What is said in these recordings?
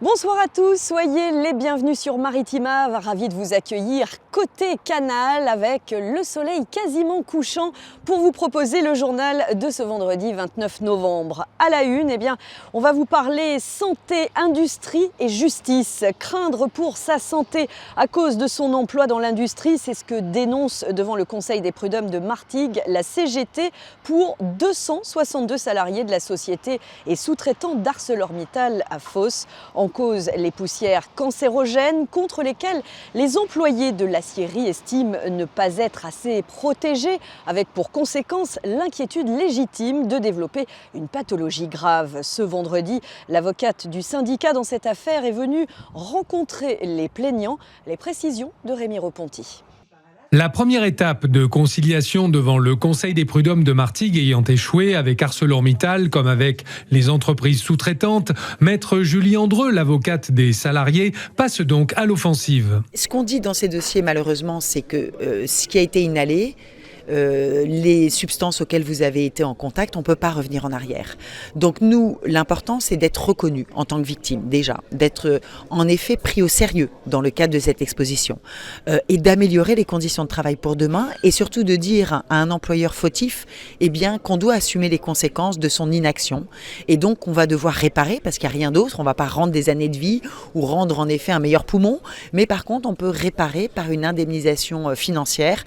Bonsoir à tous, soyez les bienvenus sur Maritima, ravi de vous accueillir côté canal avec le soleil quasiment couchant pour vous proposer le journal de ce vendredi 29 novembre. À la une, on va vous parler santé, industrie et justice. Craindre pour sa santé à cause de son emploi dans l'industrie, c'est ce que dénonce devant le Conseil des prud'hommes de Martigues la CGT pour 262 salariés de la société et sous-traitants d'ArcelorMittal à Fos. En cause, les poussières cancérogènes contre lesquelles les employés de l'acierie estiment ne pas être assez protégés, avec pour conséquence l'inquiétude légitime de développer une pathologie grave. Ce vendredi, l'avocate du syndicat dans cette affaire est venue rencontrer les plaignants. Les précisions de Rémi Reponti. La première étape de conciliation devant le Conseil des prud'hommes de Martigues ayant échoué avec ArcelorMittal comme avec les entreprises sous-traitantes, maître Julie Andreu, l'avocate des salariés, passe donc à l'offensive. Ce qu'on dit dans ces dossiers malheureusement, c'est que ce qui a été inhalé, les substances auxquelles vous avez été en contact, on ne peut pas revenir en arrière. Donc nous, l'important, c'est d'être reconnu en tant que victime, déjà, d'être en effet pris au sérieux dans le cadre de cette exposition et d'améliorer les conditions de travail pour demain et surtout de dire à un employeur fautif qu'on doit assumer les conséquences de son inaction et donc on va devoir réparer parce qu'il n'y a rien d'autre, on ne va pas rendre des années de vie ou rendre en effet un meilleur poumon, mais par contre on peut réparer par une indemnisation financière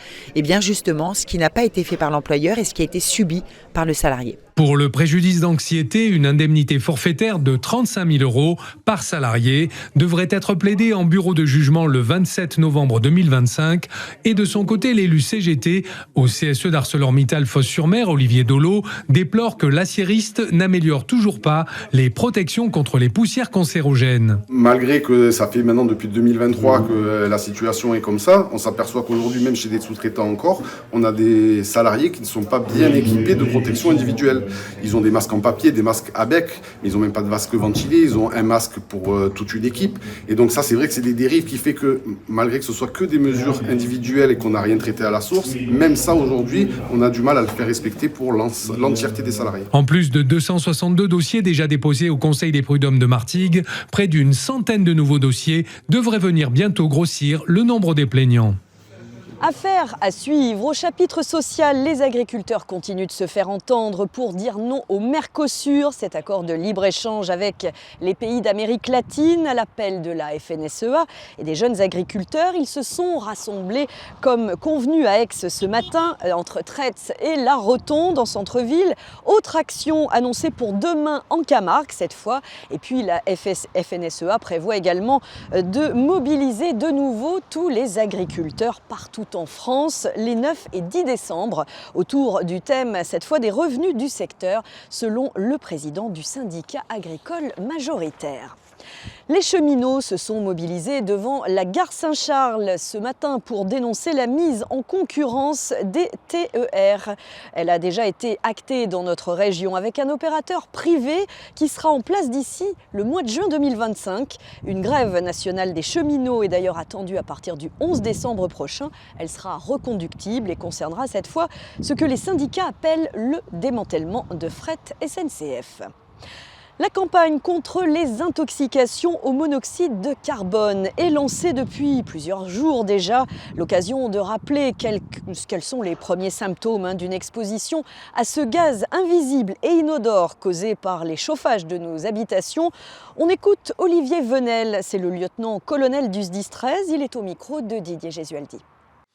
justement ce qui n'a pas été fait par l'employeur et ce qui a été subi par le salarié. Pour le préjudice d'anxiété, une indemnité forfaitaire de 35 000 € par salarié devrait être plaidée en bureau de jugement le 27 novembre 2025. Et de son côté, l'élu CGT au CSE d'ArcelorMittal Fos-sur-Mer, Olivier Dolo, déplore que l'aciériste n'améliore toujours pas les protections contre les poussières cancérogènes. Malgré que ça fait maintenant depuis 2023 que la situation est comme ça, on s'aperçoit qu'aujourd'hui, même chez des sous-traitants encore, on a des salariés qui ne sont pas bien équipés de protection individuelle. Ils ont des masques en papier, des masques à bec, mais ils n'ont même pas de masque ventilé, ils ont un masque pour toute une équipe. Et donc ça, c'est vrai que c'est des dérives qui fait que, malgré que ce soit que des mesures individuelles et qu'on n'a rien traité à la source, même ça, aujourd'hui, on a du mal à le faire respecter pour l'entièreté des salariés. En plus de 262 dossiers déjà déposés au Conseil des prud'hommes de Martigues, près d'une centaine de nouveaux dossiers devraient venir bientôt grossir le nombre des plaignants. Affaire à suivre. Au chapitre social, les agriculteurs continuent de se faire entendre pour dire non au Mercosur, cet accord de libre-échange avec les pays d'Amérique latine, à l'appel de la FNSEA et des jeunes agriculteurs. Ils se sont rassemblés comme convenu à Aix ce matin, entre Traits et La Rotonde, en centre-ville. Autre action annoncée pour demain en Camargue, cette fois. Et puis la FNSEA prévoit également de mobiliser de nouveau tous les agriculteurs partout en France les 9 et 10 décembre autour du thème cette fois des revenus du secteur selon le président du syndicat agricole majoritaire. Les cheminots se sont mobilisés devant la gare Saint-Charles ce matin pour dénoncer la mise en concurrence des TER. Elle a déjà été actée dans notre région avec un opérateur privé qui sera en place d'ici le mois de juin 2025. Une grève nationale des cheminots est d'ailleurs attendue à partir du 11 décembre prochain. Elle sera reconductible et concernera cette fois ce que les syndicats appellent le démantèlement de Fret SNCF. La campagne contre les intoxications au monoxyde de carbone est lancée depuis plusieurs jours déjà. L'occasion de rappeler quels sont les premiers symptômes d'une exposition à ce gaz invisible et inodore causé par les chauffages de nos habitations. On écoute Olivier Venel, c'est le lieutenant-colonel du SDIS 13. Il est au micro de Didier Gesualdi.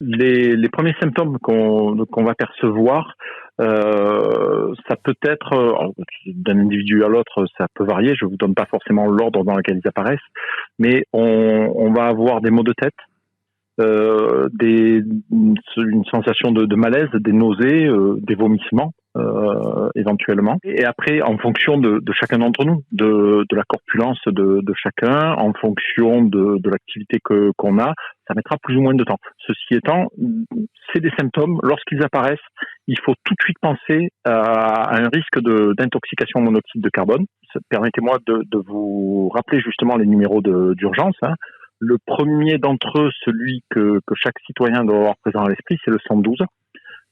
Les premiers symptômes qu'on va percevoir, ça peut être, d'un individu à l'autre, ça peut varier, je ne vous donne pas forcément l'ordre dans lequel ils apparaissent, mais on va avoir des maux de tête, une sensation de malaise, des nausées, des vomissements éventuellement. Et après, en fonction de chacun d'entre nous, de la corpulence de chacun, en fonction de l'activité qu'on a, ça mettra plus ou moins de temps. Ceci étant, c'est des symptômes. Lorsqu'ils apparaissent, il faut tout de suite penser à un risque d'intoxication au monoxyde de carbone. Permettez-moi de vous rappeler justement les numéros d'urgence. Le premier d'entre eux, celui que chaque citoyen doit avoir présent à l'esprit, c'est le 112.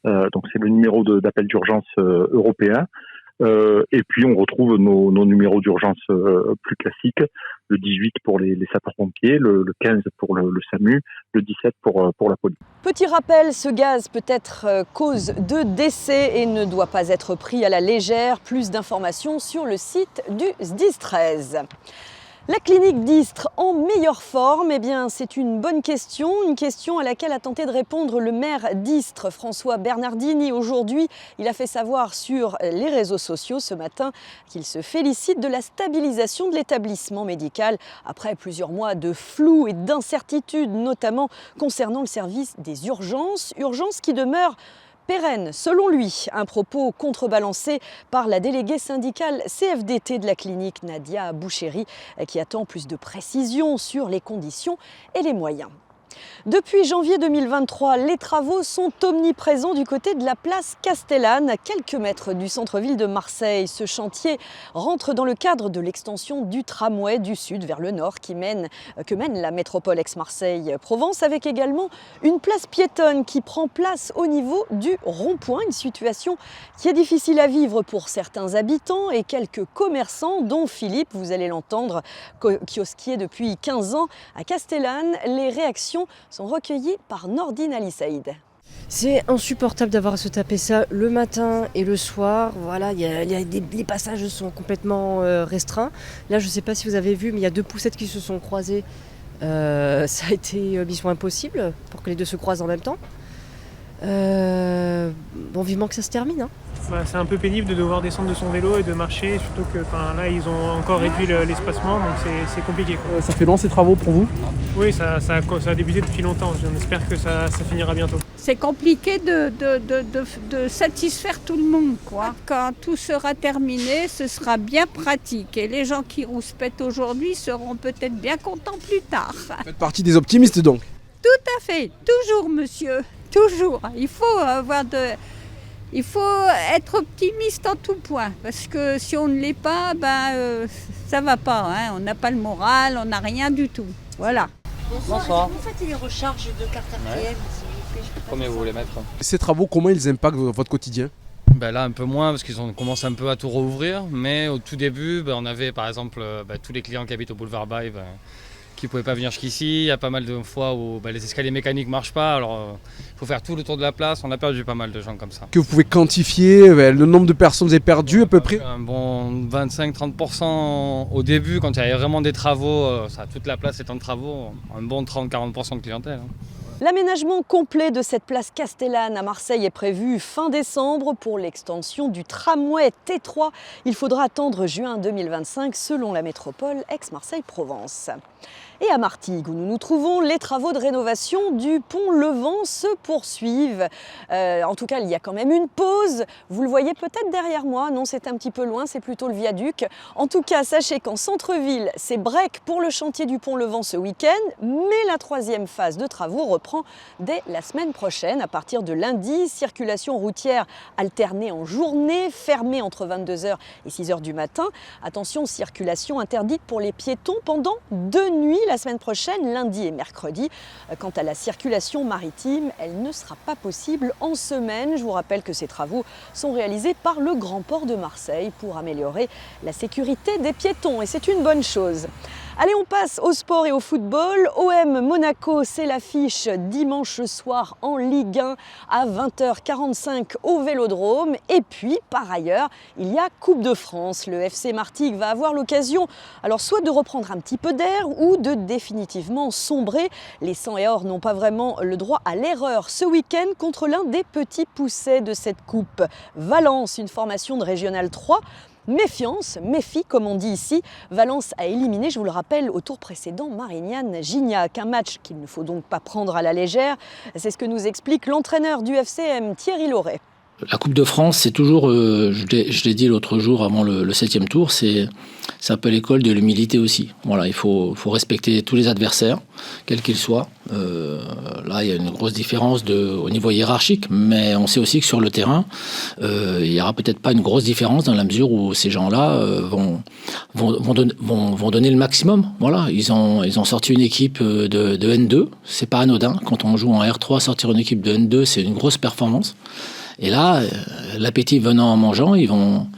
Donc c'est le numéro d'appel d'urgence européen. Et puis on retrouve nos numéros d'urgence plus classiques, le 18 pour les sapeurs-pompiers, le 15 pour le SAMU, le 17 pour la police. Petit rappel, ce gaz peut être cause de décès et ne doit pas être pris à la légère. Plus d'informations sur le site du SDIS 13. La clinique d'Istres en meilleure forme, eh bien c'est une bonne question, à laquelle a tenté de répondre le maire d'Istres, François Bernardini. Aujourd'hui, il a fait savoir sur les réseaux sociaux ce matin qu'il se félicite de la stabilisation de l'établissement médical après plusieurs mois de flou et d'incertitude, notamment concernant le service des urgences qui demeure pérenne, selon lui, un propos contrebalancé par la déléguée syndicale CFDT de la clinique, Nadia Bouchéri, qui attend plus de précisions sur les conditions et les moyens. Depuis janvier 2023, les travaux sont omniprésents du côté de la place Castellane, à quelques mètres du centre-ville de Marseille. Ce chantier rentre dans le cadre de l'extension du tramway du sud vers le nord que mène la métropole Aix-Marseille-Provence, avec également une place piétonne qui prend place au niveau du rond-point, une situation qui est difficile à vivre pour certains habitants et quelques commerçants, dont Philippe, vous allez l'entendre, kiosquier depuis 15 ans à Castellane. Les réactions sont recueillis par Nordine Ali Saïd. C'est insupportable d'avoir à se taper ça le matin et le soir. Voilà, les passages sont complètement restreints. Là, je ne sais pas si vous avez vu, mais il y a 2 poussettes qui se sont croisées. Ça a été mission impossible pour que les deux se croisent en même temps. Bon, vivement que ça se termine. Hein. C'est un peu pénible de devoir descendre de son vélo et de marcher, surtout que là ils ont encore réduit l'espacement, donc c'est compliqué. Ça fait long ces travaux pour vous ? Oui, ça a débuté depuis longtemps, j'espère que ça finira bientôt. C'est compliqué de satisfaire tout le monde, quoi. Quand tout sera terminé, ce sera bien pratique et les gens qui rouspètent aujourd'hui seront peut-être bien contents plus tard. Vous faites partie des optimistes donc ? Tout à fait, toujours monsieur, toujours. Il faut être optimiste en tout point, parce que si on ne l'est pas, ça va pas. Hein. On n'a pas le moral, on n'a rien du tout. Voilà. Bonsoir. Vous faites les recharges de carte APM, Combien vous voulez mettre ? Ces travaux, comment ils impactent votre quotidien ? Là, un peu moins, parce qu'ils commencent un peu à tout rouvrir. Mais au tout début, on avait par exemple tous les clients qui habitent au boulevard Baye qui ne pouvaient pas venir jusqu'ici. Il y a pas mal de fois où les escaliers mécaniques ne marchent pas. Alors, il faut faire tout le tour de la place. On a perdu pas mal de gens comme ça. Que vous pouvez quantifier le nombre de personnes que vous avez perdu à peu près ? Un bon 25-30% au début, quand il y avait vraiment des travaux, toute la place étant de travaux, un bon 30-40% de clientèle. L'aménagement complet de cette place Castellane à Marseille est prévu fin décembre pour l'extension du tramway T3. Il faudra attendre juin 2025 selon la métropole Aix-Marseille-Provence. Et à Martigues, où nous nous trouvons, les travaux de rénovation du pont Levant se poursuivent. En tout cas, il y a quand même une pause. Vous le voyez peut-être derrière moi. Non, c'est un petit peu loin, c'est plutôt le viaduc. En tout cas, sachez qu'en centre-ville, c'est break pour le chantier du pont Levant ce week-end. Mais la 3e phase de travaux reprend dès la semaine prochaine. À partir de lundi, circulation routière alternée en journée, fermée entre 22h et 6h du matin. Attention, circulation interdite pour les piétons pendant 2 nuits la semaine prochaine, lundi et mercredi. Quant à la circulation maritime, elle ne sera pas possible en semaine. Je vous rappelle que ces travaux sont réalisés par le Grand Port de Marseille pour améliorer la sécurité des piétons et c'est une bonne chose. Allez, on passe au sport et au football. OM Monaco, c'est l'affiche dimanche soir en Ligue 1 à 20h45 au Vélodrome. Et puis, par ailleurs, il y a Coupe de France. Le FC Martigues va avoir l'occasion, alors soit de reprendre un petit peu d'air ou de définitivement sombrer. Les Sang et Or n'ont pas vraiment le droit à l'erreur ce week-end contre l'un des petits poussets de cette coupe. Valence, une formation de Régional 3. Méfie comme on dit ici. Valence a éliminé, je vous le rappelle, au tour précédent Marignane Gignac. Un match qu'il ne faut donc pas prendre à la légère. C'est ce que nous explique l'entraîneur du FCM, Thierry Laurey. La Coupe de France, c'est toujours, je l'ai dit l'autre jour avant le 7e tour, c'est un peu l'école de l'humilité aussi. Voilà, il faut respecter tous les adversaires, quels qu'ils soient. Là, il y a une grosse différence au niveau hiérarchique, mais on sait aussi que sur le terrain, il n'y aura peut-être pas une grosse différence dans la mesure où ces gens-là vont donner le maximum. Voilà, ils ont sorti une équipe de N2, c'est pas anodin. Quand on joue en R3, sortir une équipe de N2, c'est une grosse performance. Et là, l'appétit venant en mangeant, ils ont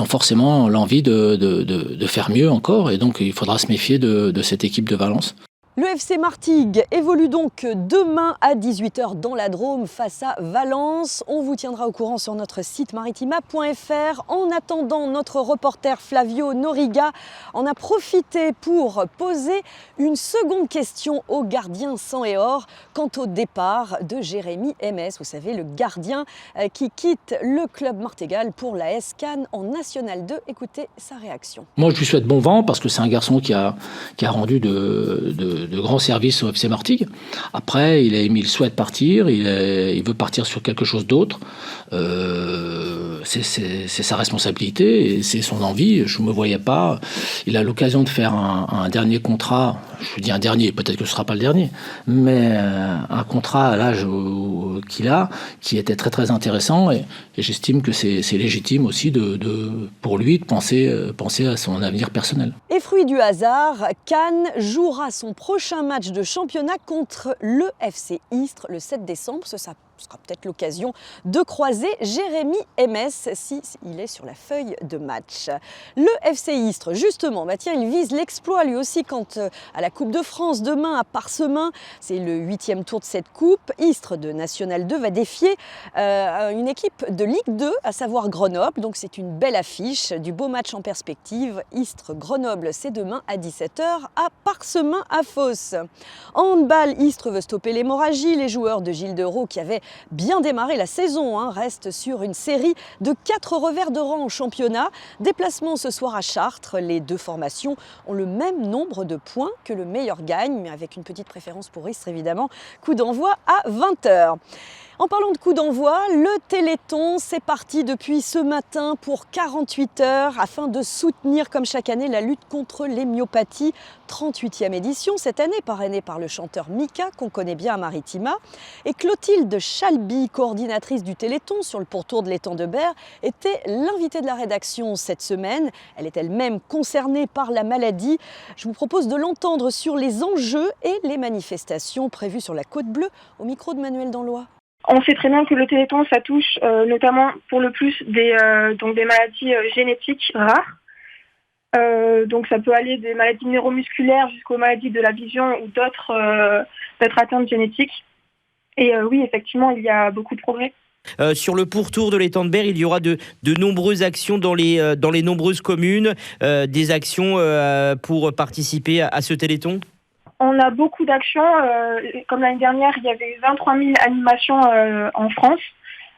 forcément l'envie de faire mieux encore. Et donc, il faudra se méfier de cette équipe de Valence. Le FC Martigues évolue donc demain à 18h dans la Drôme face à Valence. On vous tiendra au courant sur notre site maritima.fr. En attendant, notre reporter Flavio Noriga en a profité pour poser une seconde question au gardien sang et or quant au départ de Jérémy Ms. Vous savez, le gardien qui quitte le club martégal pour la AS Cannes en National 2. Écoutez sa réaction. Moi, je lui souhaite bon vent parce que c'est un garçon qui a rendu de grands services au FC Martigues. Après, il souhaite partir, il veut partir sur quelque chose d'autre. C'est sa responsabilité et c'est son envie. Je ne me voyais pas. Il a l'occasion de faire un dernier contrat. Je dis un dernier, peut-être que ce ne sera pas le dernier, mais un contrat à l'âge qu'il a, qui était très très intéressant et j'estime que c'est légitime aussi pour lui de penser à son avenir personnel. Et fruit du hasard, Cannes jouera son prochain match de championnat contre le FC Istres le 7 décembre. Ce sera peut-être l'occasion de croiser Jérémy Ms s'il est sur la feuille de match. Le FC Istres, justement, il vise l'exploit lui aussi quant à la Coupe de France demain à Parsemin. C'est le 8e tour de cette coupe. Istres de National 2 va défier une équipe de Ligue 2, à savoir Grenoble. Donc c'est une belle affiche, du beau match en perspective. Istres-Grenoble, c'est demain à 17h à Parsemin à Fos. En handball, Istres veut stopper l'hémorragie. Les joueurs de Gilles Dereau qui avaient bien démarré la saison, reste sur une série de 4 revers de rang en championnat. Déplacement ce soir à Chartres. Les deux formations ont le même nombre de points que le meilleur gagne, mais avec une petite préférence pour Istres évidemment. Coup d'envoi à 20h. En parlant de coup d'envoi, le Téléthon, c'est parti depuis ce matin pour 48 heures afin de soutenir, comme chaque année, la lutte contre les myopathies. 38e édition cette année, parrainée par le chanteur Mika, qu'on connaît bien à Maritima. Et Clotilde Chalby, coordinatrice du Téléthon sur le pourtour de l'étang de Berre, était l'invitée de la rédaction cette semaine. Elle est elle-même concernée par la maladie. Je vous propose de l'entendre sur les enjeux et les manifestations prévues sur la Côte Bleue, au micro de Manuel Danlois. On sait très bien que le Téléthon, ça touche notamment pour le plus des maladies génétiques rares. Donc ça peut aller des maladies neuromusculaires jusqu'aux maladies de la vision ou d'autres atteintes génétiques. Et oui, effectivement, il y a beaucoup de progrès. Sur le pourtour de l'étang de Berre, il y aura de nombreuses actions dans les nombreuses communes, des actions pour participer à ce Téléthon. On a beaucoup d'actions. Comme l'année dernière, il y avait 23 000 animations en France.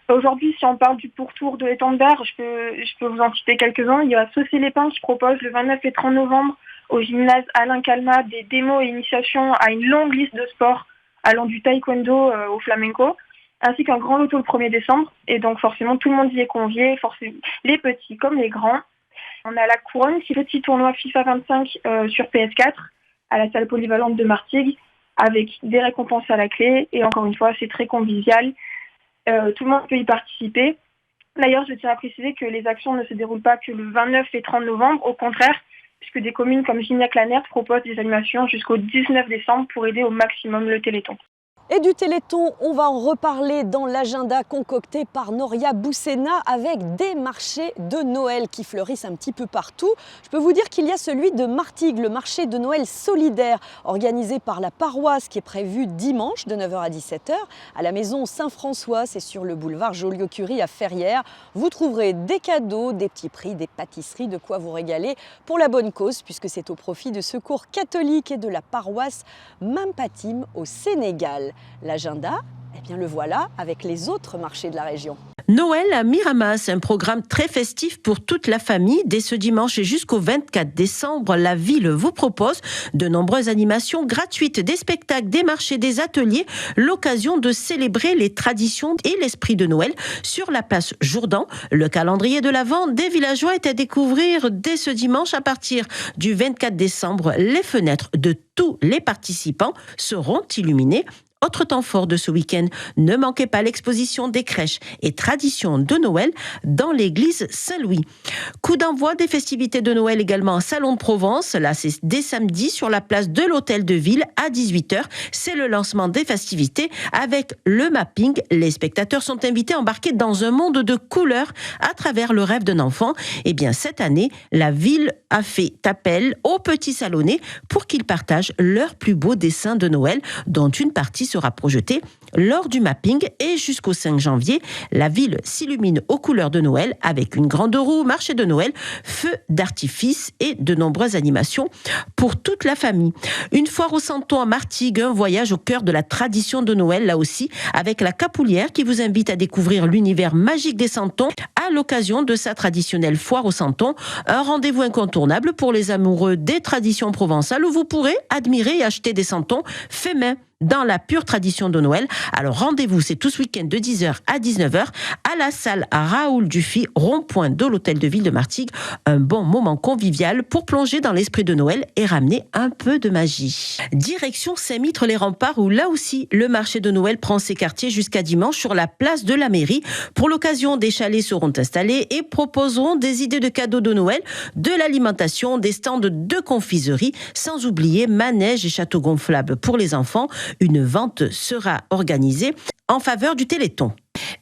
Aujourd'hui, si on parle du pourtour de l'étang de Berre, je peux vous en citer quelques-uns. Il y a Saucé-les-Pins qui propose le 29 et 30 novembre au gymnase Alain Calmat des démos et initiations à une longue liste de sports allant du taekwondo au flamenco, ainsi qu'un grand loto le 1er décembre. Et donc forcément, tout le monde y est convié, les petits comme les grands. On a la Couronne, qui est le petit tournoi FIFA 25 sur PS4 à la salle polyvalente de Martigues, avec des récompenses à la clé. Et encore une fois, c'est très convivial. Tout le monde peut y participer. D'ailleurs, je tiens à préciser que les actions ne se déroulent pas que le 29 et 30 novembre. Au contraire, puisque des communes comme Gignac-la-Nerte proposent des animations jusqu'au 19 décembre pour aider au maximum le Téléthon. Et du Téléthon, on va en reparler dans l'agenda concocté par Noria Boussena avec des marchés de Noël qui fleurissent un petit peu partout. Je peux vous dire qu'il y a celui de Martigues, le marché de Noël solidaire organisé par la paroisse qui est prévu dimanche de 9h à 17h à la maison Saint-François, c'est sur le boulevard Joliot-Curie à Ferrières. Vous trouverez des cadeaux, des petits prix, des pâtisseries, de quoi vous régaler pour la bonne cause puisque c'est au profit de Secours catholique et de la paroisse Mampatim au Sénégal. L'agenda, eh bien le voilà avec les autres marchés de la région. Noël à Miramas, un programme très festif pour toute la famille. Dès ce dimanche et jusqu'au 24 décembre, la ville vous propose de nombreuses animations gratuites, des spectacles, des marchés, des ateliers, l'occasion de célébrer les traditions et l'esprit de Noël sur la place Jourdan. Le calendrier de l'Avent des villageois est à découvrir dès ce dimanche à partir du 24 décembre. Les fenêtres de tous les participants seront illuminées Autre temps fort de ce week-end, ne manquez pas l'exposition des crèches et traditions de Noël dans l'église Saint-Louis. Coup d'envoi des festivités de Noël également au Salon de Provence. Là, c'est dès samedi sur la place de l'Hôtel de Ville à 18h. C'est le lancement des festivités avec le mapping. Les spectateurs sont invités à embarquer dans un monde de couleurs à travers le rêve d'un enfant. Eh bien, cette année, la ville a fait appel aux petits salonnés pour qu'ils partagent leurs plus beaux dessins de Noël, dont une partie sera projetée lors du mapping. Et jusqu'au 5 janvier, la ville s'illumine aux couleurs de Noël avec une grande roue, marché de Noël, feux d'artifice et de nombreuses animations pour toute la famille. Une foire au Santon à Martigues, un voyage au cœur de la tradition de Noël, là aussi, avec la Capoulière qui vous invite à découvrir l'univers magique des Santons à l'occasion de sa traditionnelle foire au Santon. Un rendez-vous incontournable pour les amoureux des traditions provençales où vous pourrez admirer et acheter des Santons faits main dans la pure tradition de Noël. Alors rendez-vous, c'est tout ce week-end de 10h à 19h à la salle Raoul Dufy, rond-point de l'Hôtel de Ville de Martigues. Un bon moment convivial pour plonger dans l'esprit de Noël et ramener un peu de magie. Direction Saint-Mitre-les-Remparts où là aussi le marché de Noël prend ses quartiers jusqu'à dimanche sur la place de la mairie. Pour l'occasion, des chalets seront installés et proposeront des idées de cadeaux de Noël, de l'alimentation, des stands de confiserie, sans oublier manèges et châteaux gonflables pour les enfants. Une vente sera organisée en faveur du Téléthon.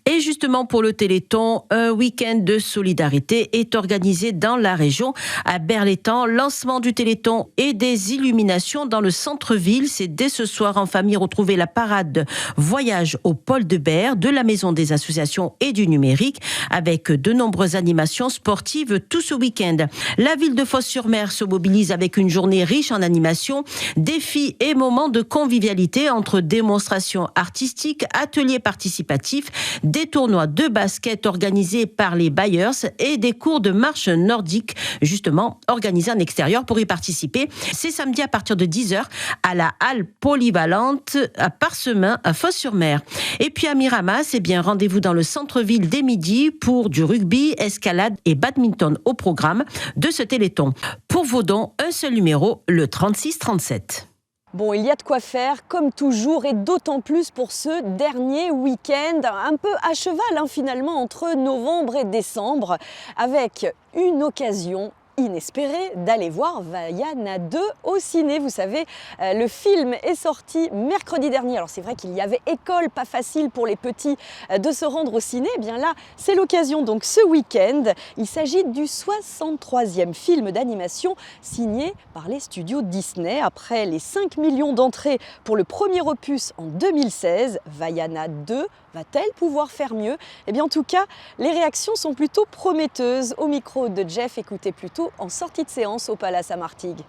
Et justement pour le Téléthon, un week-end de solidarité est organisé dans la région à Berlétan. Lancement du Téléthon et des illuminations dans le centre-ville. C'est dès ce soir en famille. Retrouvez la parade voyage au Paul de Berre de la Maison des Associations et du Numérique avec de nombreuses animations sportives tout ce week-end. La ville de Fos-sur-Mer se mobilise avec une journée riche en animations, défis et moments de convivialité entre démonstrations artistiques, ateliers participatifs, des tournois de basket organisés par les Bayers et des cours de marche nordique, justement organisés en extérieur. Pour y participer, c'est samedi à partir de 10h à la halle polyvalente à Parsemin, à Fos-sur-Mer. Et puis à Miramas, rendez-vous dans le centre-ville dès midi pour du rugby, escalade et badminton au programme de ce Téléthon. Pour vos dons, un seul numéro, le 3637. Bon, il y a de quoi faire, comme toujours, et d'autant plus pour ce dernier week-end, un peu à cheval finalement entre novembre et décembre, avec une occasion inespérée d'aller voir Vaiana 2 au ciné. Vous savez, le film est sorti mercredi dernier. Alors c'est vrai qu'il y avait école, pas facile pour les petits de se rendre au ciné. Eh bien là, c'est l'occasion donc ce week-end. Il s'agit du 63e film d'animation signé par les studios Disney. Après les 5 millions d'entrées pour le premier opus en 2016, Vaiana 2 va-t-elle pouvoir faire mieux? Eh bien en tout cas, les réactions sont plutôt prometteuses. Au micro de Jeff, écoutez plutôt en sortie de séance au Palace à Martigues.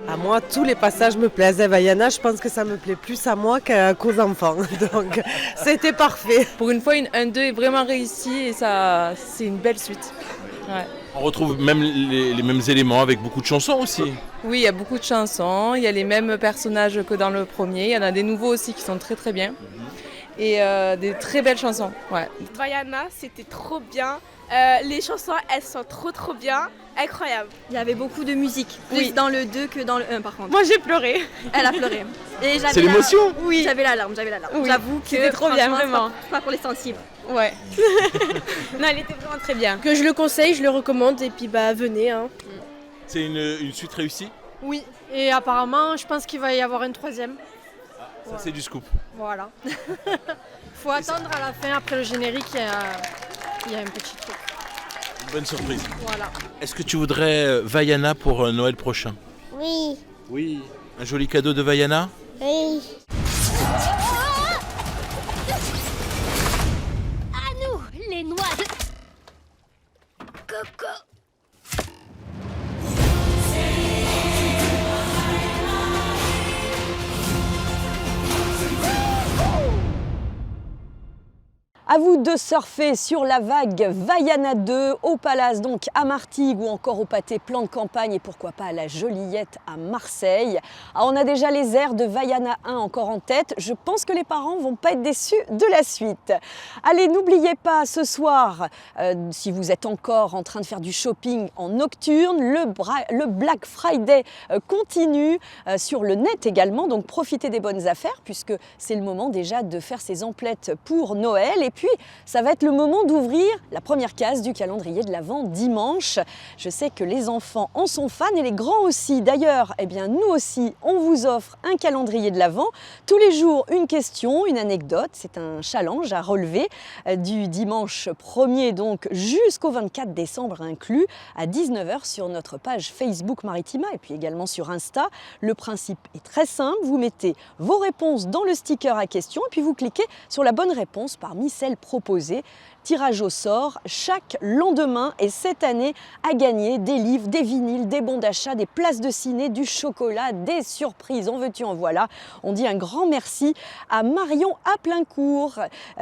À moi, tous les passages me plaisaient. Vaiana, je pense que ça me plaît plus à moi qu'aux enfants. Donc c'était parfait. Pour une fois, une 1-2 est vraiment réussie et ça, c'est une belle suite. Ouais. On retrouve même les mêmes éléments avec beaucoup de chansons aussi. Oui, il y a beaucoup de chansons, il y a les mêmes personnages que dans le premier, il y en a des nouveaux aussi qui sont très très bien. Et des très belles chansons. Ouais. Vaiana, c'était trop bien. Les chansons, elles sont trop bien. Incroyable. Il y avait beaucoup de musique, plus dans le 2 que dans le 1 par contre. Moi j'ai pleuré. Elle a pleuré. Et c'est l'émotion. Oui. J'avais la larme. Oui. J'avoue que c'était trop bien, vraiment. Pas pour les sensibles. Ouais. Non, elle était vraiment très bien. Que je le conseille, je le recommande et puis venez. Hein. C'est une suite réussie? Oui. Et apparemment, je pense qu'il va y avoir une 3e. Ça c'est du scoop. Voilà. Faut attendre à la fin, après le générique, il y a un petit truc. Bonne surprise. Voilà. Est-ce que tu voudrais Vaiana pour Noël prochain? Oui. Oui. Un joli cadeau de Vaiana? Oui. À nous, les noix de coco. À vous de surfer sur la vague Vaiana 2, au Palace donc à Martigues ou encore au Pâté Plan de Campagne et pourquoi pas à la Joliette à Marseille. Ah, on a déjà les airs de Vaiana 1 encore en tête. Je pense que les parents vont pas être déçus de la suite. Allez, n'oubliez pas ce soir, si vous êtes encore en train de faire du shopping en nocturne, le Black Friday continue sur le net également. Donc profitez des bonnes affaires puisque c'est le moment déjà de faire ses emplettes pour Noël. Et puis, ça va être le moment d'ouvrir la première case du calendrier de l'Avent dimanche. Je sais que les enfants en sont fans et les grands aussi. D'ailleurs, eh bien, nous aussi, on vous offre un calendrier de l'Avent. Tous les jours, une question, une anecdote. C'est un challenge à relever du dimanche 1er donc jusqu'au 24 décembre inclus à 19h sur notre page Facebook Maritima et puis également sur Insta. Le principe est très simple. Vous mettez vos réponses dans le sticker à question et puis vous cliquez sur la bonne réponse parmi celles proposées. Tirage au sort chaque lendemain et cette année à gagner des livres, des vinyles, des bons d'achat, des places de ciné, du chocolat, des surprises, en veux-tu en voilà. On dit un grand merci à Marion Aplincourt,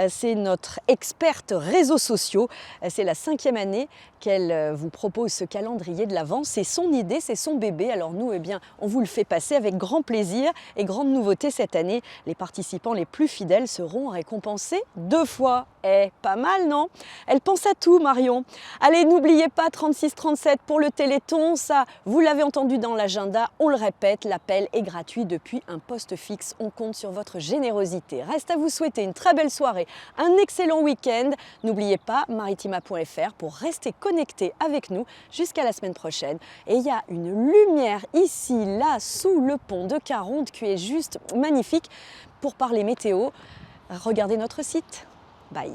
c'est notre experte réseaux sociaux, c'est la 5e année qu'elle vous propose ce calendrier de l'Avent, c'est son idée, c'est son bébé, alors nous eh bien on vous le fait passer avec grand plaisir et grande nouveauté cette année, les participants les plus fidèles seront récompensés 2 fois. Eh, pas mal, non? Elle pense à tout, Marion. Allez, n'oubliez pas 3637 pour le Téléthon. Ça, vous l'avez entendu dans l'agenda. On le répète, l'appel est gratuit depuis un poste fixe. On compte sur votre générosité. Reste à vous souhaiter une très belle soirée, un excellent week-end. N'oubliez pas maritima.fr pour rester connecté avec nous jusqu'à la semaine prochaine. Et il y a une lumière ici, là, sous le pont de Caronte qui est juste magnifique. Pour parler météo, regardez notre site. Bye.